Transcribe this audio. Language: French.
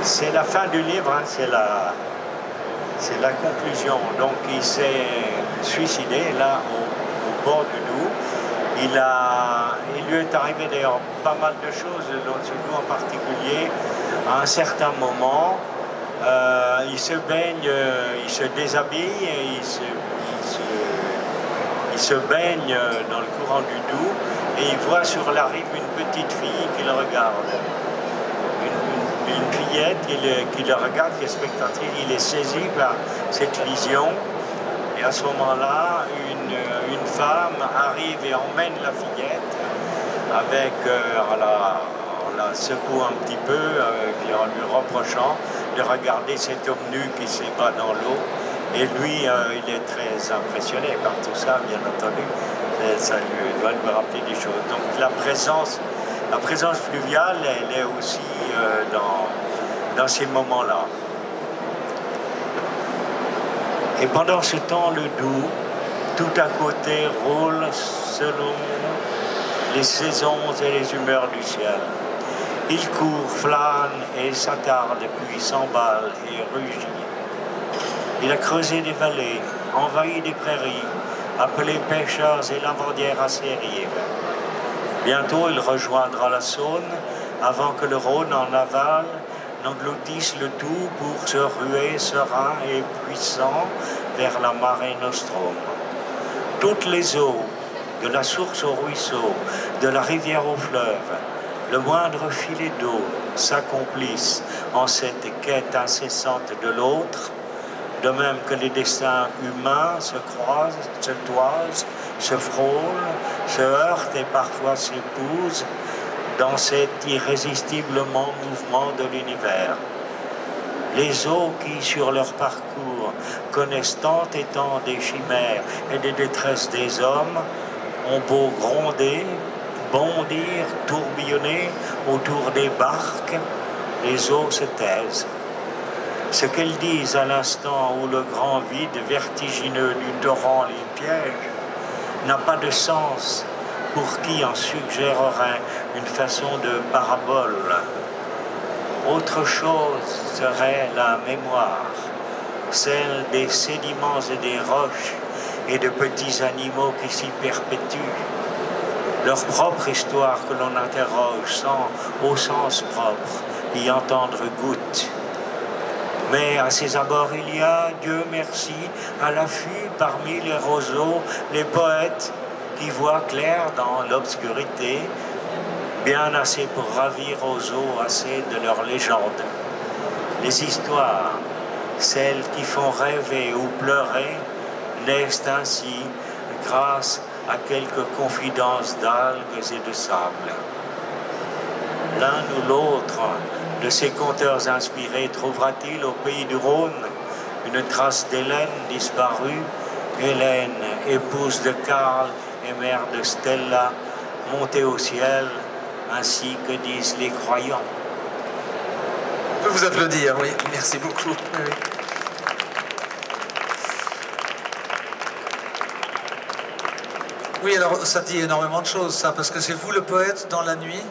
c'est la fin du livre, hein, c'est la conclusion. Donc il s'est suicidé là au bord du Doubs. Il lui est arrivé d'ailleurs pas mal de choses dans ce Doubs en particulier. À un certain moment, il se baigne, il se déshabille et il se baigne dans le courant du Doubs et il voit sur la rive une petite fille qui le regarde. Une fillette qui le regarde, qui est spectatrice, il est saisi par cette vision. Et à ce moment-là, une femme arrive et emmène la fillette avec, en la secouant un petit peu, puis en lui reprochant de regarder cet homme nu qui s'ébat dans l'eau. Et lui, il est très impressionné par tout ça, bien entendu. Et ça doit lui rappeler des choses. Donc la présence fluviale, elle est aussi dans ces moments-là. Et pendant ce temps, le Doubs, tout à côté, roule selon les saisons et les humeurs du ciel. Il court, flâne et s'attarde, puis s'emballe et rugit. Il a creusé des vallées, envahi des prairies, appelé pêcheurs et lavandières à ses rives. Bientôt, il rejoindra la Saône avant que le Rhône en aval n'engloutisse le tout pour se ruer serein et puissant vers la Mare Nostrum. Toutes les eaux, de la source au ruisseau, de la rivière au fleuve, le moindre filet d'eau s'accomplissent en cette quête incessante de l'autre, de même que les destins humains se croisent, se toisent, se frôlent, se heurtent et parfois s'épousent dans cet irrésistible mouvement de l'univers. Les eaux qui, sur leur parcours, connaissent tant et tant des chimères et des détresses des hommes, ont beau gronder, bondir, tourbillonner autour des barques, les eaux se taisent. Ce qu'elles disent à l'instant où le grand vide vertigineux du torrent les piège n'a pas de sens pour qui en suggérerait une façon de parabole. Autre chose serait la mémoire, celle des sédiments et des roches et de petits animaux qui s'y perpétuent, leur propre histoire que l'on interroge sans, au sens propre, y entendre goutte. Mais à ses abords il y a, Dieu merci, à l'affût parmi les roseaux, les poètes qui voient clair dans l'obscurité, bien assez pour ravir aux eaux assez de leur légende. Les histoires, celles qui font rêver ou pleurer, naissent ainsi grâce à quelques confidences d'algues et de sable. L'un ou l'autre de ces conteurs inspirés trouvera-t-il au pays du Rhône une trace d'Hélène disparue, Hélène, épouse de Karl et mère de Stella, montée au ciel, ainsi que disent les croyants. On peut vous applaudir, oui, merci beaucoup. Oui, alors ça dit énormément de choses, ça, parce que c'est vous le poète dans la nuit.